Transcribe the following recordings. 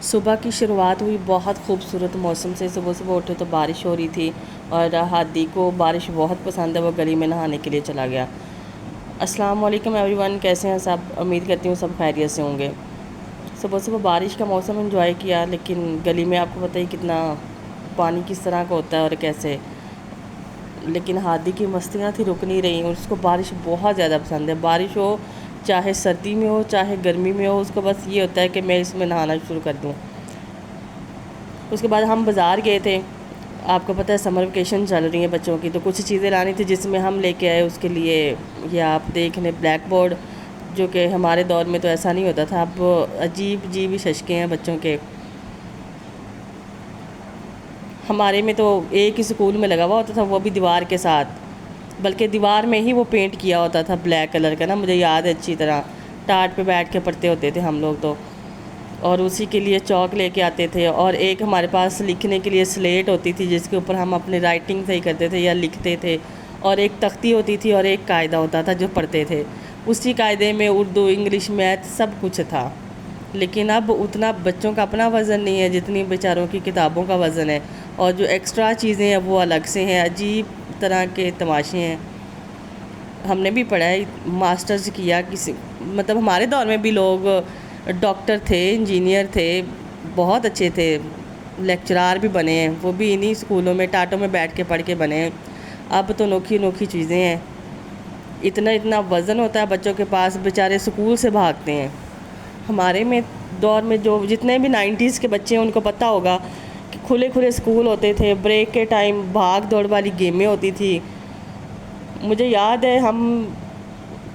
صبح کی شروعات ہوئی بہت خوبصورت موسم سے۔ صبح صبح اٹھے تو بارش ہو رہی تھی اور ہادی کو بارش بہت پسند ہے، وہ گلی میں نہانے کے لیے چلا گیا۔ السلام علیکم ایوری ون، کیسے ہیں سب؟ امید کرتی ہوں سب خیریت سے ہوں گے۔ صبح صبح بارش کا موسم انجوائے کیا، لیکن گلی میں آپ کو پتہ ہی کتنا پانی کس طرح کا ہوتا ہے اور کیسے، لیکن ہادی کی مستیاں تھی رک نہیں رہی، اور اس کو بارش بہت زیادہ پسند ہے۔ بارش ہو چاہے سردی میں ہو چاہے گرمی میں ہو، اس کو بس یہ ہوتا ہے کہ میں اس میں نہانا شروع کر دوں۔ اس کے بعد ہم بازار گئے تھے، آپ کو پتہ ہے سمر ویکیشن چل رہی ہیں بچوں کی، تو کچھ چیزیں لانی تھی جس میں ہم لے کے آئے اس کے لیے، یہ آپ دیکھ لیں بلیک بورڈ، جو کہ ہمارے دور میں تو ایسا نہیں ہوتا تھا، اب عجیب عجیب ہی ششکے ہیں بچوں کے۔ ہمارے میں تو ایک ہی اسکول میں لگا ہوا ہوتا تھا، وہ بھی دیوار کے ساتھ، بلکہ دیوار میں ہی وہ پینٹ کیا ہوتا تھا بلیک کلر کا نا، مجھے یاد ہے اچھی طرح، ٹاٹ پہ بیٹھ کے پڑھتے ہوتے تھے ہم لوگ تو، اور اسی کے لیے چاک لے کے آتے تھے، اور ایک ہمارے پاس لکھنے کے لیے سلیٹ ہوتی تھی جس کے اوپر ہم اپنے رائٹنگ صحیح کرتے تھے یا لکھتے تھے، اور ایک تختی ہوتی تھی اور ایک قاعدہ ہوتا تھا جو پڑھتے تھے، اسی قاعدے میں اردو انگلش میتھ سب کچھ تھا۔ لیکن اب اتنا بچوں کا اپنا وزن نہیں ہے جتنی بیچاروں کی کتابوں کا وزن ہے، اور جو ایکسٹرا چیزیں ہیں وہ الگ سے ہیں، عجیب طرح کے تماشے ہیں۔ ہم نے بھی پڑھائی ماسٹرز کیا، کسی مطلب ہمارے دور میں بھی لوگ ڈاکٹر تھے، انجینئر تھے، بہت اچھے تھے، لیکچرار بھی بنے ہیں، وہ بھی انہی اسکولوں میں ٹاٹوں میں بیٹھ کے پڑھ کے بنے ہیں۔ اب تو انوکھی انوکھی چیزیں ہیں، اتنا اتنا وزن ہوتا ہے بچوں کے پاس، بیچارے اسکول سے بھاگتے ہیں۔ ہمارے میں دور میں جو جتنے بھی 90s کے بچے ہیں ان کو پتہ ہوگا کہ کھلے کھلے اسکول ہوتے تھے، بریک کے ٹائم بھاگ دوڑ والی گیمیں ہوتی تھی۔ مجھے یاد ہے، ہم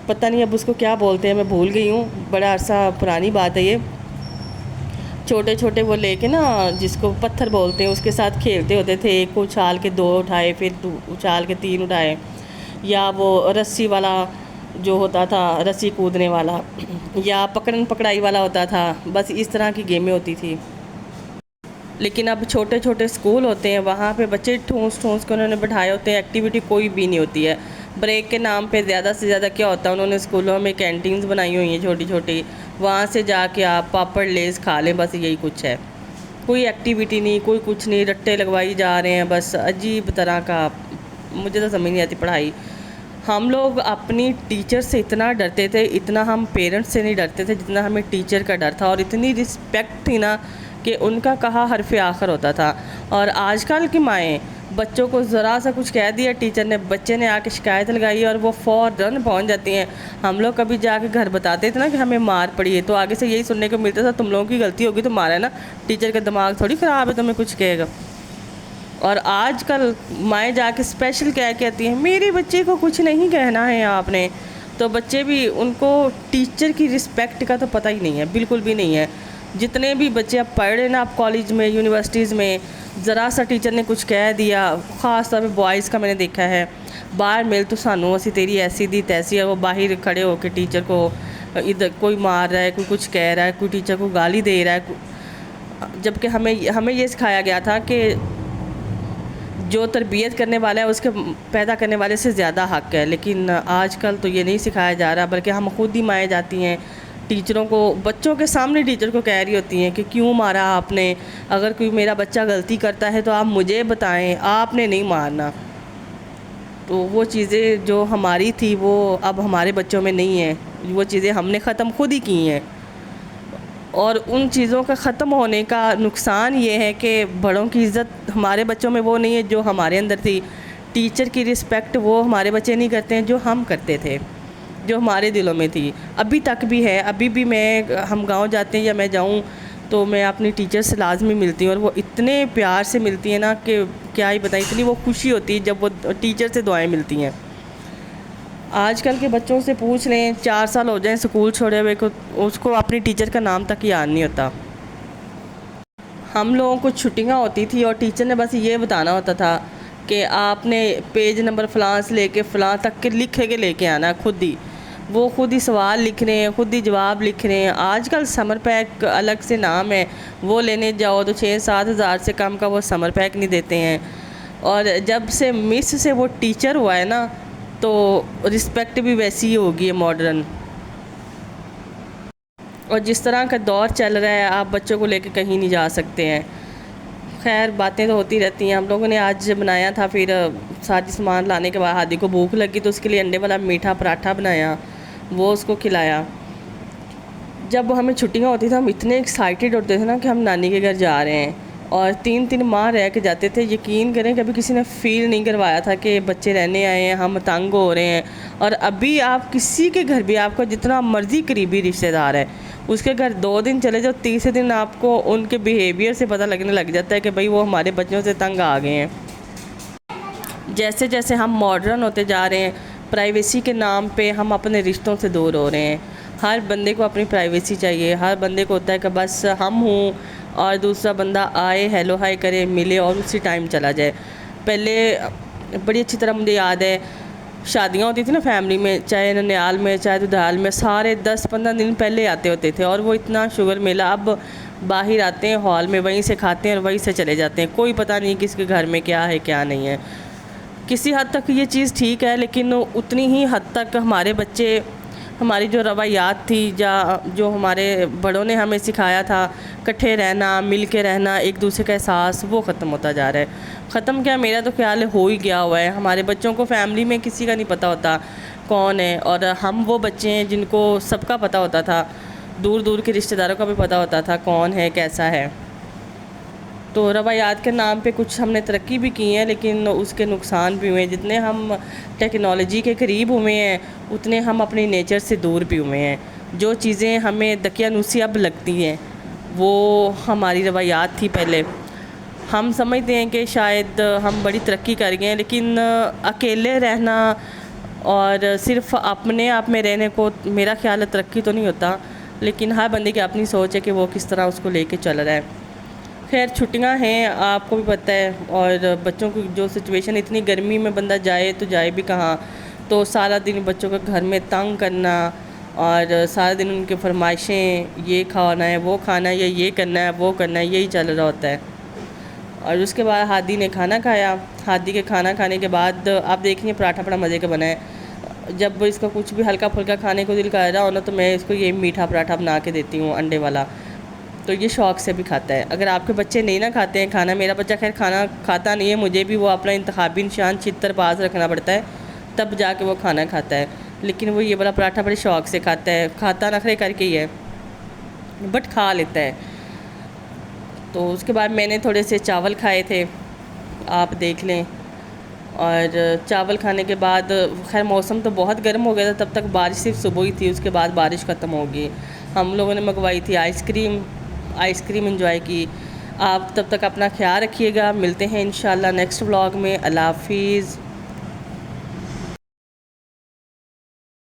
پتہ نہیں اب اس کو کیا بولتے ہیں، میں بھول گئی ہوں، بڑا عرصہ پرانی بات ہے یہ، چھوٹے چھوٹے وہ لے کے نا جس کو پتھر بولتے ہیں اس کے ساتھ کھیلتے ہوتے تھے، ایک کو اچھال کے 2 اٹھائے، پھر اچھال کے 3 اٹھائے، یا وہ رسی والا جو ہوتا تھا، رسی کودنے والا، یا پکڑن پکڑائی والا ہوتا تھا، بس اس طرح کی گیمیں ہوتی تھی۔ لیکن اب چھوٹے چھوٹے اسکول ہوتے ہیں، وہاں پہ بچے ٹھونس ٹھونس کے انہوں نے بٹھائے ہوتے ہیں، ایکٹیویٹی کوئی بھی نہیں ہوتی ہے۔ بریک کے نام پہ زیادہ سے زیادہ کیا ہوتا ہے، انہوں نے اسکولوں میں کینٹینز بنائی ہوئی ہیں چھوٹی چھوٹی، وہاں سے جا کے آپ پاپڑ لیز کھا لیں، بس یہی کچھ ہے، کوئی ایکٹیویٹی نہیں، کوئی کچھ نہیں، رٹے لگوائی جا رہے ہیں، بس عجیب طرح کا، مجھے تو سمجھ نہیں آتی پڑھائی۔ ہم لوگ اپنی ٹیچر سے اتنا ڈرتے تھے، اتنا ہم پیرنٹس سے نہیں ڈرتے تھے جتنا ہمیں ٹیچر کا ڈر تھا، اور اتنی رسپیکٹ تھی نا کہ ان کا کہا حرف آخر ہوتا تھا۔ اور آج کل کی مائیں بچوں کو ذرا سا کچھ کہہ دیا ٹیچر نے، بچے نے آ کے شکایت لگائی اور وہ فوراً پہنچ جاتی ہیں۔ ہم لوگ کبھی جا کے گھر بتاتے تھے نا کہ ہمیں مار پڑی ہے، تو آگے سے یہی سننے کو ملتا تھا، تم لوگوں کی غلطی ہوگی تو مارا ہے نا، ٹیچر کا دماغ تھوڑی خراب ہے تمہیں کچھ کہے گا۔ اور آج کل مائیں جا کے اسپیشل کیا کہتی ہیں، میرے بچے کو کچھ نہیں کہنا ہے آپ نے، تو بچے بھی، ان کو ٹیچر کی رسپیکٹ کا تو پتہ ہی نہیں ہے، بالکل بھی نہیں ہے۔ جتنے بھی بچے اب پڑھ رہے ہیں نا، اب کالج میں یونیورسٹیز میں، ذرا سا ٹیچر نے کچھ کہہ دیا، خاص طور پہ بوائز کا میں نے دیکھا ہے، باہر مل تو سانو اسی تیری ایسی دی تیسی ہے، وہ باہر کھڑے ہو کے ٹیچر کو ادھر کوئی مار رہا ہے، کوئی کچھ کہہ رہا ہے، کوئی ٹیچر کو گالی دے رہا ہے، جبکہ ہمیں یہ سکھایا گیا تھا کہ جو تربیت کرنے والا ہے اس کے پیدا کرنے والے سے زیادہ حق ہے، لیکن آج کل تو یہ نہیں سکھایا جا رہا، بلکہ ہم خود ہی مائیں جاتی ہیں ٹیچروں کو، بچوں کے سامنے ٹیچر کو کہہ رہی ہوتی ہیں کہ کیوں مارا آپ نے، اگر کوئی میرا بچہ غلطی کرتا ہے تو آپ مجھے بتائیں، آپ نے نہیں مارنا۔ تو وہ چیزیں جو ہماری تھی وہ اب ہمارے بچوں میں نہیں ہیں، وہ چیزیں ہم نے ختم خود ہی کی ہیں، اور ان چیزوں کا ختم ہونے کا نقصان یہ ہے کہ بڑوں کی عزت ہمارے بچوں میں وہ نہیں ہے جو ہمارے اندر تھی، ٹیچر کی رسپیکٹ وہ ہمارے بچے نہیں کرتے ہیں جو ہم کرتے تھے، جو ہمارے دلوں میں تھی، ابھی تک بھی ہے، ابھی بھی ہم گاؤں جاتے ہیں یا میں جاؤں تو میں اپنی ٹیچر سے لازمی ملتی ہوں، اور وہ اتنے پیار سے ملتی ہیں نا کہ کیا ہی بتائیں، اتنی وہ خوشی ہوتی ہے جب وہ ٹیچر سے دعائیں ملتی ہیں۔ آج کل کے بچوں سے پوچھ لیں، 4 سال ہو جائیں سکول چھوڑے ہوئے کو، اس کو اپنی ٹیچر کا نام تک یاد نہیں ہوتا۔ ہم لوگوں کو چھٹیاں ہوتی تھی اور ٹیچر نے بس یہ بتانا ہوتا تھا کہ آپ نے پیج نمبر فلاں سے لے کے فلاں تک کے لکھ کے لے کے آنا، خود ہی وہ خود ہی سوال لکھ رہے ہیں، خود ہی جواب لکھ رہے ہیں۔ آج کل سمر پیک الگ سے نام ہے، وہ لینے جاؤ تو 6-7 ہزار سے کم کا وہ سمر پیک نہیں دیتے ہیں، اور جب سے مس سے وہ ٹیچر ہوا ہے نا تو رسپیکٹ بھی ویسی ہی ہوگی ہے، ماڈرن۔ اور جس طرح کا دور چل رہا ہے آپ بچوں کو لے کے کہیں نہیں جا سکتے ہیں. خیر باتیں تو ہوتی رہتی ہیں. ہم لوگوں نے آج بنایا تھا، پھر سارے سامان لانے کے بعد ہادی کو بھوک لگی تو اس کے لیے انڈے والا میٹھا پراٹھا بنایا، وہ اس کو کھلایا. جب ہمیں چھٹیاں ہوتی تھیں ہم اتنے ایکسائٹیڈ ہوتے تھے نا کہ ہم نانی کے گھر جا رہے ہیں، اور 3 ماہ رہ کے جاتے تھے. یقین کریں کبھی کسی نے فیل نہیں کروایا تھا کہ بچے رہنے آئے ہیں، ہم تنگ ہو رہے ہیں. اور ابھی آپ کسی کے گھر بھی، آپ کو جتنا مرضی قریبی رشتہ دار ہے، اس کے گھر 2 دن چلے جاؤ، تیسرے دن آپ کو ان کے بیہیویئر سے پتہ لگنے لگ جاتا ہے کہ بھئی وہ ہمارے بچوں سے تنگ آ گئے ہیں. جیسے جیسے ہم ماڈرن ہوتے جا رہے ہیں، پرائیویسی کے نام پہ ہم اپنے رشتوں سے دور ہو رہے ہیں. ہر بندے کو اپنی پرائیویسی چاہیے. ہر بندے کو ہوتا ہے کہ بس ہم ہوں اور دوسرا بندہ آئے، ہیلو ہائی کرے، ملے اور اسی ٹائم چلا جائے. پہلے بڑی اچھی طرح مجھے یاد ہے شادیاں ہوتی تھی نا فیملی میں، چاہے ننیال میں چاہے دودھال میں، سارے 10-15 دن پہلے آتے ہوتے تھے. اور وہ اتنا شوگر میلہ، اب باہر آتے ہیں ہال میں، وہیں سے کھاتے ہیں اور وہیں سے چلے جاتے ہیں. کوئی پتہ نہیں کس کے گھر میں کیا ہے کیا نہیں ہے. کسی حد تک یہ چیز ٹھیک ہے، لیکن اتنی ہی حد تک ہمارے بچے، ہماری جو روایات تھی، جو ہمارے بڑوں نے ہمیں سکھایا تھا، کٹھے رہنا، مل کے رہنا، ایک دوسرے کا احساس، وہ ختم ہوتا جا رہا ہے. ختم کیا، میرا تو خیال ہے ہو ہی گیا ہوا ہے. ہمارے بچوں کو فیملی میں کسی کا نہیں پتہ ہوتا کون ہے، اور ہم وہ بچے ہیں جن کو سب کا پتہ ہوتا تھا، دور دور کے رشتہ داروں کا بھی پتہ ہوتا تھا کون ہے کیسا ہے. تو روایات کے نام پہ کچھ ہم نے ترقی بھی کی ہے، لیکن اس کے نقصان بھی ہوئے ہیں. جتنے ہم ٹیکنالوجی کے قریب ہوئے ہیں اتنے ہم اپنی نیچر سے دور بھی ہوئے ہیں. جو چیزیں ہمیں دقیانوسی اب لگتی ہیں وہ ہماری روایات تھی پہلے. ہم سمجھتے ہیں کہ شاید ہم بڑی ترقی کر گئے ہیں، لیکن اکیلے رہنا اور صرف اپنے آپ میں رہنے کو میرا خیال ہے ترقی تو نہیں ہوتا. لیکن ہر بندے کی اپنی سوچ ہے کہ وہ کس طرح اس کو لے کے چل رہا ہے. خیر چھٹیاں ہیں، آپ کو بھی پتہ ہے، اور بچوں کی جو سچویشن، اتنی گرمی میں بندہ جائے تو جائے بھی کہاں. تو سارا دن بچوں کو گھر میں تنگ کرنا اور سارا دن ان کی فرمائشیں، یہ کھانا ہے وہ کھانا ہے یا یہ کرنا ہے وہ کرنا ہے، یہی چل رہا ہوتا ہے. اور اس کے بعد ہادی نے کھانا کھایا. ہادی کے کھانا کھانے کے بعد آپ دیکھیں پراٹھا بڑا مزے کا بنا ہے. جب اس کو کچھ بھی ہلکا پھلکا کھانے کو دل کر رہا ہونا تو میں اس کو یہ میٹھا پراٹھا بنا کے دیتی ہوں انڈے والا، تو یہ شوق سے بھی کھاتا ہے. اگر آپ کے بچے نہیں نہ کھاتے ہیں کھانا، میرا بچہ خیر کھانا کھاتا نہیں ہے، مجھے بھی وہ اپنا انتخابی نشان چھتر باز رکھنا پڑتا ہے تب جا کے وہ کھانا کھاتا ہے. لیکن وہ یہ والا پراٹھا بڑے شوق سے کھاتا ہے. کھاتا نخرے کر کے ہی ہے بٹ کھا لیتا ہے. تو اس کے بعد میں نے تھوڑے سے چاول کھائے تھے، آپ دیکھ لیں. اور چاول کھانے کے بعد خیر موسم تو بہت گرم ہو گیا تھا، تب تک بارش صرف صبح ہی تھی، اس کے بعد بارش ختم ہو گئی. ہم لوگوں نے منگوائی تھی آئس کریم انجوائے کی. آپ تب تک اپنا خیال رکھیے گا. ملتے ہیں انشاءاللہ نیکسٹ ولاگ میں. اللہ حافظ.